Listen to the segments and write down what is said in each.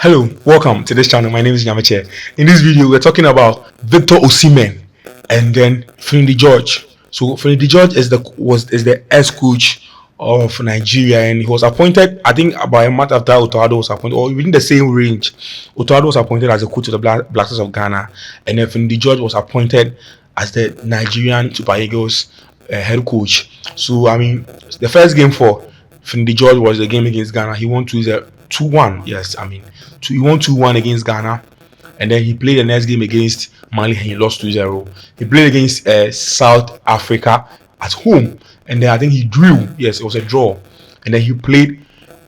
Hello, welcome to this channel. My name is Nyamache. In this video, we're talking about Victor Osimhen and then Finidi George. So Finidi George is the ex-coach of Nigeria, and he was appointed, I think, about a month after Otoado was appointed, or within the same range. Otoado was appointed as a coach of the Black Stars of Ghana, and then Finidi George was appointed as the Nigerian Super Eagles head coach. So I mean, the first game for Finidi George was the game against Ghana. He won 2-1. Yes, I mean, he won 2-1 against Ghana, and then he played the next game against Mali and he lost 2-0. He played against South Africa at home, and then I think he drew. Yes, it was a draw. And then he played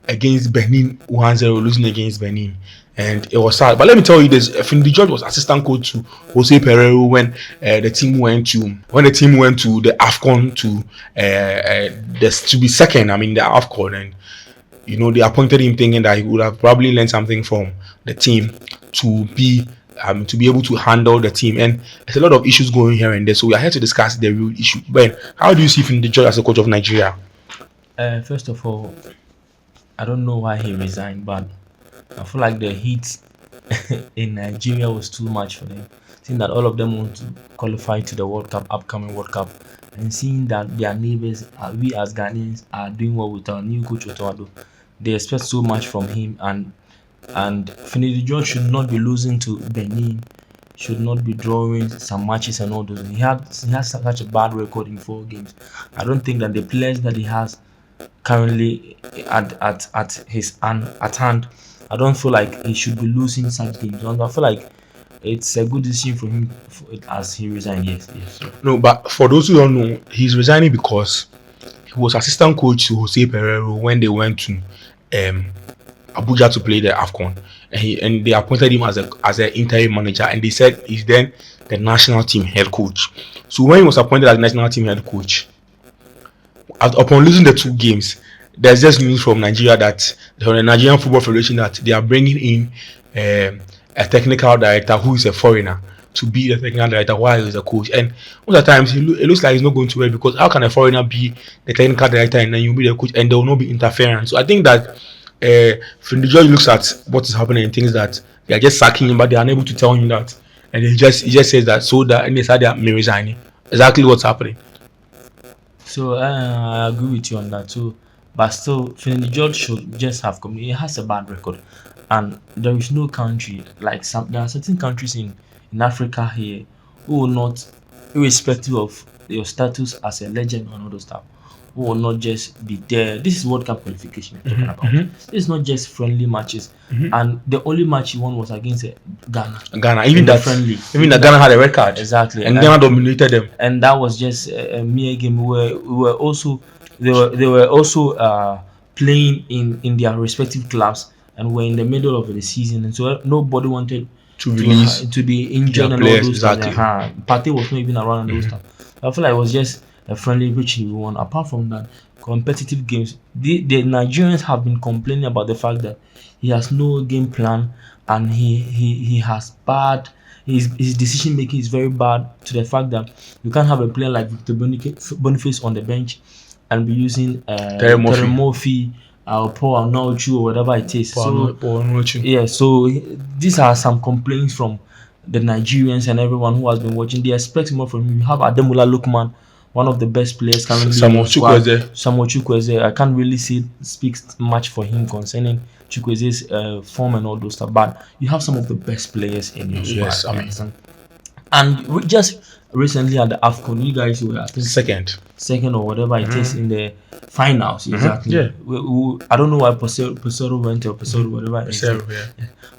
against Benin 1-0, losing against Benin, and it was sad. But let me tell you this: Finidi George was assistant coach to Jose Pereiro when the team went to the AFCON to be second. I mean, the AFCON, and you know, they appointed him thinking that he would have probably learned something from the team to be able to handle the team. And there's a lot of issues going here and there, so we are here to discuss the real issue. Ben, how do you see Finidi George as a coach of Nigeria? First of all, I don't know why he resigned, but I feel like the heat in Nigeria was too much for them. Seeing that all of them want to qualify to the World Cup, upcoming World Cup, and seeing that their neighbors, we as Ghanaians, are doing well with our new coach Otoado. They expect so much from him, and Finidi George should not be losing to Benin, should not be drawing some matches and all those. He has such a bad record in 4 games. I don't think that the players that he has currently at hand, I don't feel like he should be losing such games. And I feel like it's a good decision for him as he resigned. Yes. No, but for those who don't know, he's resigning because he was assistant coach to Jose Pereiro when they went to Abuja to play the AFCON, and they appointed him as an interim manager, and they said he's then the national team head coach. So when he was appointed as national team head coach, upon losing the 2 games, there's just news from Nigeria that from the Nigerian Football Federation that they are bringing in a technical director who is a foreigner to be the technical director while he's a coach. And most of the times it looks like he's not going to work, because how can a foreigner be the technical director and then you be the coach and there will not be interference? So I think that Finidi George looks at what is happening and thinks that they are just sacking him, but they are unable to tell him that, and he just says that, so that, and they said they are resigning. Exactly what's happening. So I agree with you on that too, but still, Finidi George should just have come. He has a bad record, and there is no country like there are certain countries in Africa here who will not, irrespective of your status as a legend and all those stuff, who will not just be there. This is World Cup qualification we're talking about. This is not just friendly matches. And the only match he won was against Ghana. Even that Ghana had a red card. Exactly. And Ghana dominated them. And that was just a mere game where they were also playing in their respective clubs, and were in the middle of the season, and so nobody wanted to be injured and all those exactly. stuff. Partey was not even around and those stuff. I feel like it was just a friendly which he won. Apart from that, competitive games, the Nigerians have been complaining about the fact that he has no game plan, and he has bad, his decision making is very bad, to the fact that you can't have a player like Victor Boniface on the bench and be using Terry Murphy or Paul Anochu or whatever it is. So these are some complaints from the Nigerians and everyone who has been watching. They expect more from him. You have Ademola Lookman, one of the best players currently. Samuel Chukwueze. I can't really speak much for him concerning Chukwueze's form and all those stuff, but you have some of the best players in your squad. Yes, I mean. And just recently at the AFCON, you guys were, I think, second or whatever it is in the finals. Exactly. Yeah. I don't know why Pesoro went or Pesoro whatever it is. Yeah.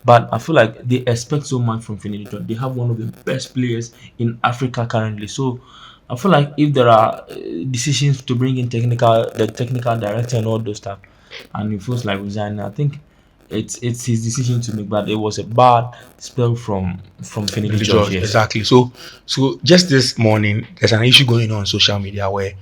But I feel like they expect so much from Finidi George. They have one of the best players in Africa currently. So I feel like if there are decisions to bring in the technical director and all those stuff, and he feels like resigning, I think it's his decision to make. But it was a bad spell from Finidi George. Yes. Exactly. So just this morning, there's an issue going on social media where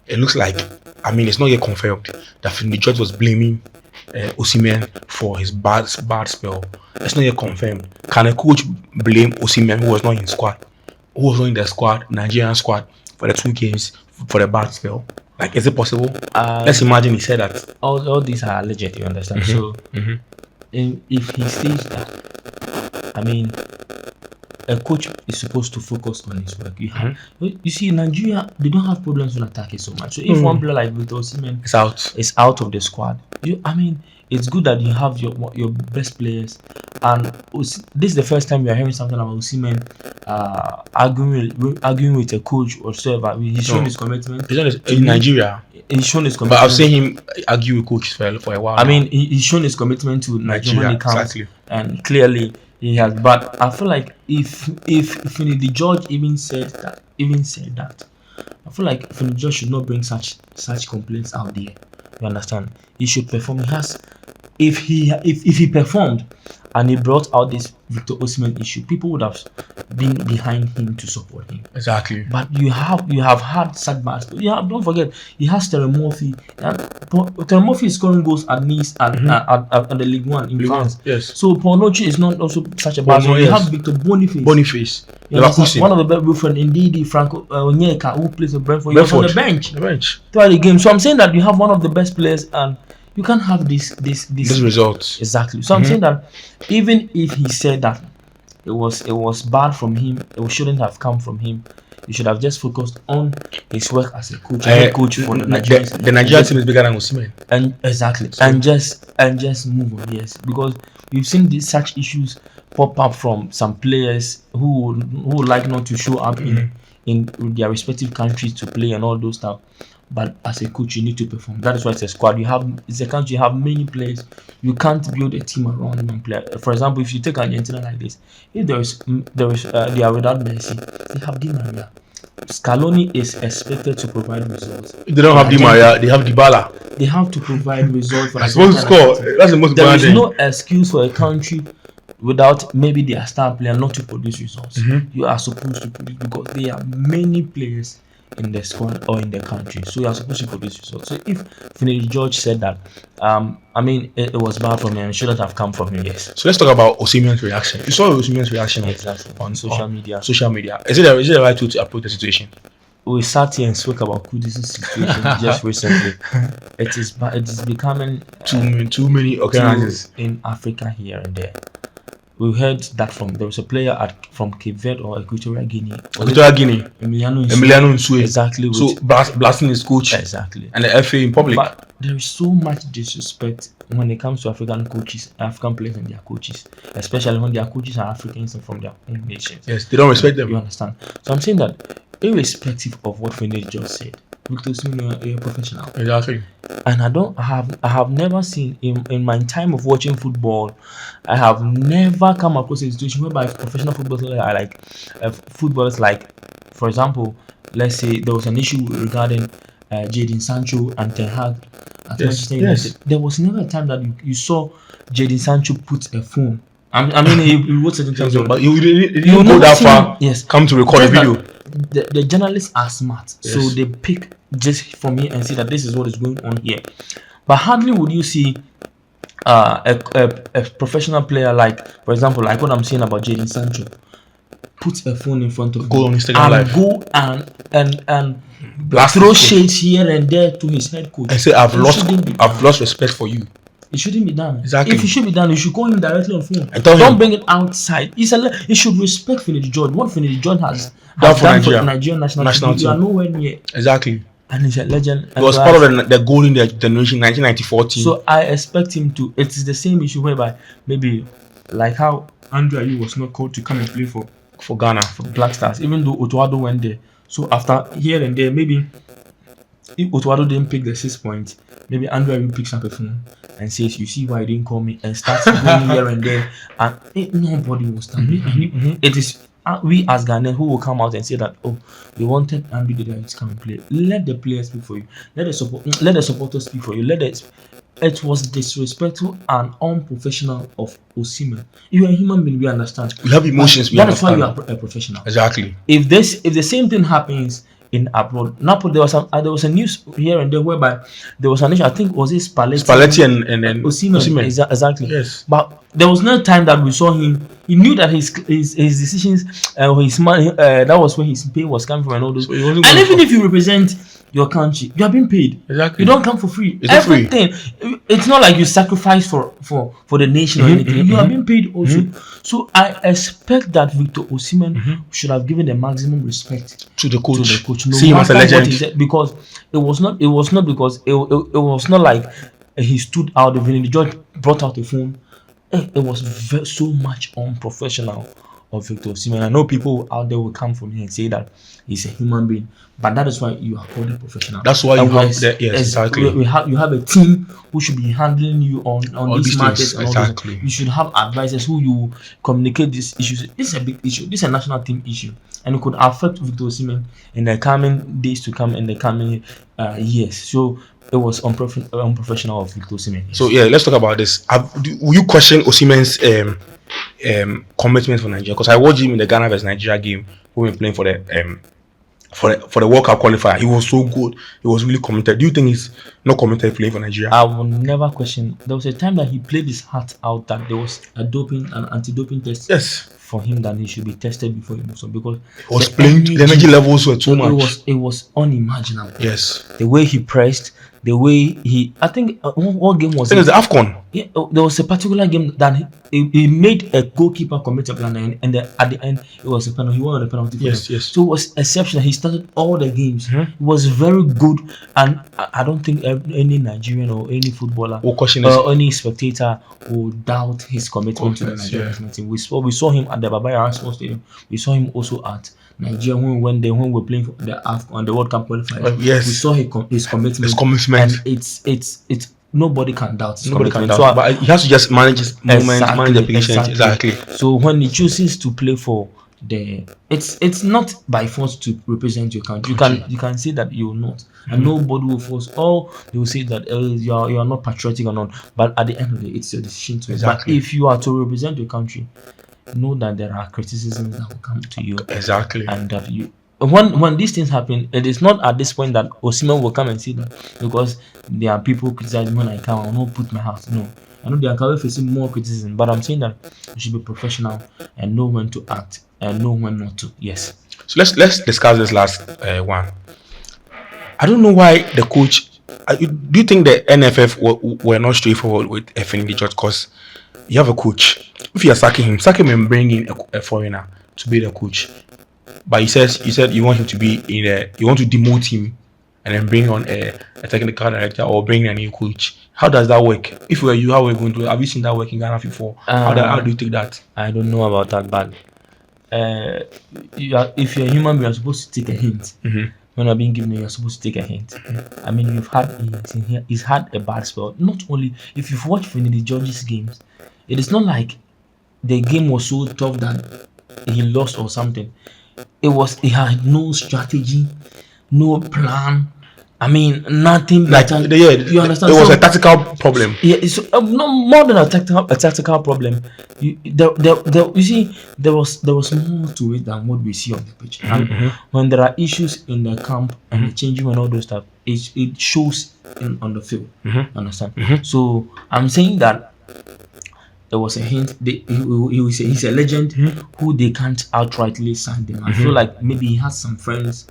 it looks like, I mean, it's not yet confirmed that Finidi George was blaming Osimhen for his bad spell. It's not yet confirmed. Can a coach blame Osimhen, who was not in the squad, Nigerian squad, for the 2 games for the bad spell? Like, is it possible? Let's imagine he said that. All these are alleged, you understand? So if he says that, I mean, a coach is supposed to focus on his work. You see, in Nigeria, they don't have problems with attacking so much. So if one player like Victor Osimhen It's out. is out of the squad, I mean, it's good that you have your best players. And this is the first time we are hearing something about Osimhen arguing with a coach or whatever. He's shown his commitment. In Nigeria. He's shown his But commitment. I've seen him argue with coaches for a while. I mean, he's shown his commitment to Nigeria when he comes, exactly. and clearly he has. But I feel like if Finidi George even said that, I feel like Finidi George should not bring such complaints out there. You understand? He should perform. He has. If he performed and he brought out this Victor Osimhen issue, people would have been behind him to support him. Exactly. But you have had setbacks. Don't forget, he has Terry Murphy. Terry Murphy is scoring goals at Nice at the League One in France. Yes. So Ponochi is not also such a bad one. You have Victor Boniface. One of the best Wilfred Ndidi, Franco Onyeka, who plays for Brentford. He was on the bench. Throughout the game. So I'm saying that you have one of the best players, and you can't have this results. Exactly. So I'm saying that even if he said that it was bad from him, it shouldn't have come from him. He should have just focused on his work as a coach, head coach for the Nigerians. The Nigerian team is bigger than Osimhen. And exactly. So, and just move on. Yes, because we've seen such issues pop up from some players who like not to show up in their respective countries to play and all those stuff. But as a coach, you need to perform. That is why it's a squad. It's a country. You have many players. You can't build a team around one player. For example, if you take Argentina like this, if they are without Messi, they have Di Maria. Scaloni is expected to provide results. If they don't have Di Maria, they have Dybala. They have to provide results for supposed to score. That's the most important thing. There is no excuse for a country without maybe their star player not to produce results. You are supposed to produce, because there are many players in the squad or in the country, so you are supposed to produce results. So if Finidi George said that, I mean, it was bad from him, it shouldn't have come from him. Yes. So let's talk about Osimhen's reaction. You saw Osimhen's reaction on social media. Is it the right way to approach the situation? We sat here and spoke about Kudus' situation just recently. It is becoming too many occurrences in Africa here and there. We heard that there was a player from Cape Verde or Equatorial Guinea. Emiliano Nsue. Exactly. So blasting his coach. Exactly. And the FA in public. But there is so much disrespect when it comes to African players and their coaches, especially when their coaches are Africans and from their own nations. Yes, they don't respect them. You understand? So I'm saying that irrespective of what Finidi just said, Victor Osimhen is a professional. Exactly. And I have never seen in my time of watching football, I have never come across a situation whereby professional footballers like, for example, let's say there was an issue regarding Jadon Sancho and Ten Hag at Manchester United. There was never a time that you saw Jadon Sancho put a phone. I mean, he wrote certain things, but you didn't go that far. Yes, come to record a video. The journalists are smart, so they pick just from here and see that this is what is going on here. But hardly would you see a professional player, like, for example, like what I'm saying about Jadon Sancho, put a phone in front of go on Instagram and go and throw shades here and there to his head coach. I say I've lost respect for you. It shouldn't be done. Exactly. If it should be done, you should call him directly on phone. Don't bring it outside. He should respect Finidi George. What Finidi George has done for Nigerian national team. You are nowhere near. Exactly. And he's a legend. He was part of the golden generation 1994 team. So I expect him to. It is the same issue whereby maybe like how Andrew Ayew was not called to come and play for Ghana, for Black Stars, even though Otuado went there. So after here and there, maybe if Otuado didn't pick the 6 points, maybe Andrew Ayew picks up a phone and says, "You see why you didn't call me?" and starts going here and there, and nobody will stand. It is we as Ghanaians who will come out and say that, "Oh, we wanted Andrew Ayew to come and play." Let the players speak for you. Let the supporters speak for you. It was disrespectful and unprofessional of Osimhen. You are a human being, we understand. You have emotions. That is why you are a professional. Exactly. If the same thing happens in abroad, Napoli, there was a news here and there whereby there was an issue. I think was it Spalletti and Osimhen. Exactly. Yes. But there was no time that we saw him. He knew that his decisions, his money, that was where his pay was coming from and all those. So and even if you represent your country, you are being paid. Exactly. You don't come for free. It's not free. Everything. It's not like you sacrifice for the nation or anything. You are being paid also. So I expect that Victor Osimhen should have given the maximum respect To the coach. No See him as a matter what legend. he said, because it was not because it was not like he stood out. The Finidi George brought out the phone. It was so much unprofessional of Victor Osimhen. I know people out there will come from here and say that he's a human being, but that is why you are called a professional. That's why you And have whereas- exactly. you have a team who should be handling you on All these these matters things, and all those. exactly. You should have advisors who you communicate these issues. This is a big issue. This is a national team issue, and it could affect Victor Osimhen in the coming days to come, in the coming years. So it was unprofessional of Victor Osimhen. So yeah, let's talk about this. Will you question Osimhen's commitment for Nigeria? Because I watched him in the Ghana vs Nigeria game when we were playing for the World Cup qualifier. He was so good. He was really committed. Do you think he's not committed playing for Nigeria? I will never question. There was a time that he played his heart out that there was an anti-doping test Yes. for him, that he should be tested before he moves on, because He was playing. The energy levels were too much. it was unimaginable. Yes. The way he pressed, the way he, I think what game was I think it? it's the AFCON. Yeah, there was a particular game that he made a goalkeeper commit a blunder, and at the end it was a penalty. He won on the penalty. Yes, yes. So it was exceptional. He started all the games. It was very good, and I don't think any Nigerian or any footballer What question or any spectator would doubt his commitment to the Nigerian national team. We saw him at the Baba Yara Sports Stadium. We saw him also at Nigeria when we went there, when we were playing for the AFCON, the World Cup qualifiers. Yes. We saw his commitment. His commitment. And it's nobody can doubt his Nobody can commitment. doubt. But he has to just manage his moments, manage the patience. Exactly. So when he chooses to play for it's not by force to represent your country. You can say that you will not, and nobody will force. Or they will say that you are not patriotic or not. But at the end of the day, it's your decision to. Exactly. But if you are to represent your country, know that there are criticisms that will come to you. Exactly. And that you. When these things happen, it is not at this point that Osimhen will come and say that, because there are people criticizing when I come, I will not put my house. No, I know they are currently facing more criticism, but I'm saying that you should be professional and know when to act and know when not to. Yes. So let's discuss this last one. I don't know why the coach. Do you think the NFF were not straightforward with Finidi George? Because you have a coach. If you are sack him and bring in a foreigner to be the coach. But he said you want him to be you want to demote him and then bring on a technical director or bring a new coach. How does that work? If were you, how are we going to? Have you seen that work in Ghana before? How do you take that? I don't know about that, but if you're a human being, you're supposed to take a hint. When you're being given, you're supposed to take a hint. I mean, he's had a bad spell. Not only if you've watched Finidi George's games, it is not like the game was so tough that he lost or something. He had no strategy, no plan. I mean, nothing. You understand? It was a tactical problem. Yeah, it's no more than a tactical problem. You see, there was more to it than what we see on the pitch. And when there are issues in the camp and the changing and all those stuff, it shows on the field. Understand? So I'm saying that there was a hint. He's a legend who they can't outrightly sign them. I feel like maybe he has some friends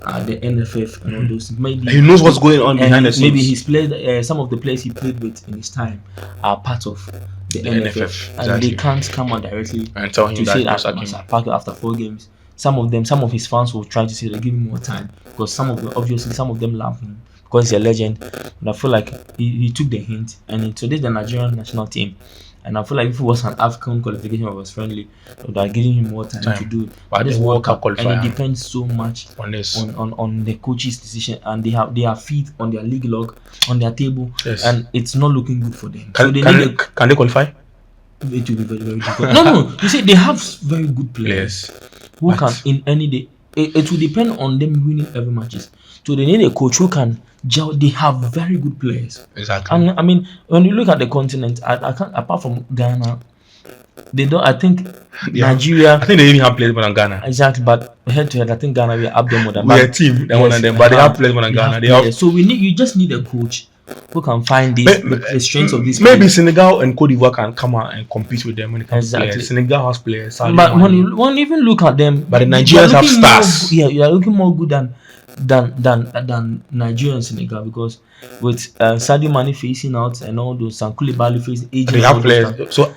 at the NFF and all those. Maybe he knows what's going on behind the scenes. Maybe he's played some of the players he played with in his time are part of the NFF, and they can't come out directly and tell him to say that after 4 games. Some of his fans will try to say they give him more time, because some of them love him because he's a legend. But I feel like he took the hint, and today's the Nigerian national team. And I feel like if it was an African qualification that was friendly, they are giving him more time to do it. But this World Cup qualifier, and it depends so much on the coach's decision, and they have feet on their league log, on their table, and it's not looking good for them. Can they qualify? It will be very, very difficult. No. You see, they have very good players who can in any day. It will depend on them winning every matches. So they need a coach who can gel. They have very good players. Exactly. And I mean, when you look at the continent, I can't, apart from Ghana, they don't. I think Nigeria. I think they even have players more than Ghana. Exactly, but head to head, I think Ghana we are up there more than. We are a team, one of them, but they have players more than Ghana. So you just need a coach who can find the strengths of these. Maybe players. Senegal and Cote d'Ivoire can come out and compete with them when it comes to players. Senegal has players. But when you even look at them, but the Nigerians have stars. You are looking more good than than Nigeria and Senegal, because with Sadio Mane facing out and all those, and Koulibaly facing aging They and have all those players. stuff. So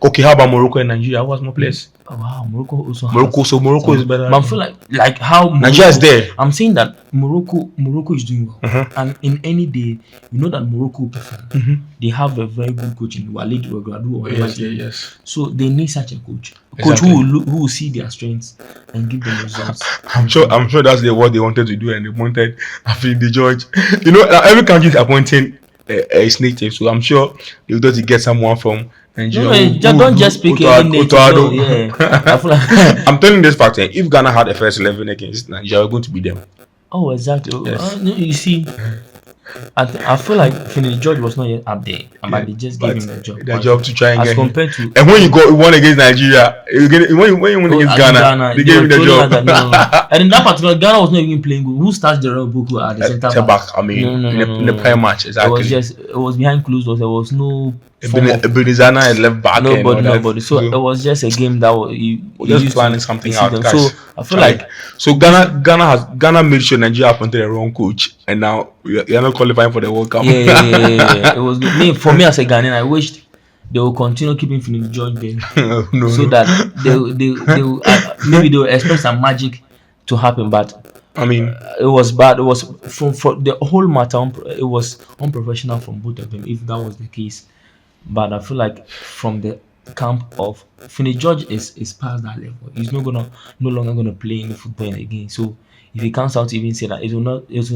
okay, how about Morocco and Nigeria? Who has more players? Oh, wow, Morocco also has Morocco is some, better. but I feel like how Nigeria is there. I'm saying that Morocco is doing well, and in any day, you know that Morocco perform. They have a very good coach in Walid Regragui or whatever. Yes. So they need such a coach Exactly. who will see their strengths and give them results. I'm sure that's what they wanted to do, and they wanted Finidi George. You know, every country is appointing its native, so I'm sure they would to get someone from Nigeria. No, don't just speak any native. No, yeah. I feel like I'm telling this fact. If Ghana had a first 11 against Nigeria, we're going to beat them. oh, exactly. Yes. No, you see, I feel like Finidi George was not yet up there, but they just gave him the job. The job to try and as get compared him. to. And when you won against Nigeria, when you won against Ghana, they gave him the job. And in that particular, Ghana was not even playing good. Who starts the Boko at the center back? I mean, in the prime match, exactly. It was behind closed doors. There was no. Benizana is left back. Nobody. So it was just a game that was just planning something out. Guys. So I feel like Ghana made sure Nigeria appointed the wrong coach, and now you're not qualifying for the World Cup. Yeah. It was good. For me as a Ghanaian, I wished they will continue keeping Finidi George there, that they maybe they will expect some magic to happen, but. I mean, it was bad. It was from the whole matter. It was unprofessional from both of them, if that was the case. But I feel like from the camp of Finidi George is past that level. He's no longer gonna play any football again. So if he comes out to even say that, it will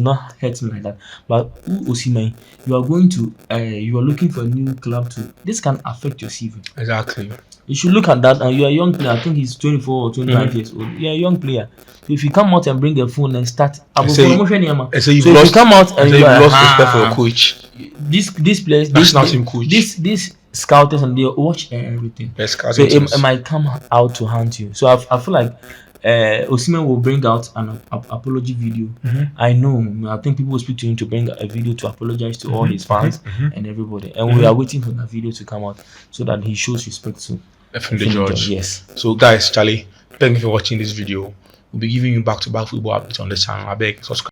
not hurt me like that. But Osimhen, you are going to you are looking for a new club to. This can affect your CV. Exactly. You should look at that, and you are a young player. I think he's 24 or 25 years old. You're a young player. So if you come out and bring a phone and start, so you've lost, come out and you've lost respect for your coach. This place, this scouters, and they watch everything. So it might come out to haunt you. So I feel like Osimhen will bring out an apology video. I know. I think people will speak to him to bring a video to apologize to all his fans and everybody. And we are waiting for that video to come out so that he shows respect to Finidi George. Yes. So guys, Charlie, thank you for watching this video. We'll be giving you back-to-back football updates on this channel. I beg, subscribe.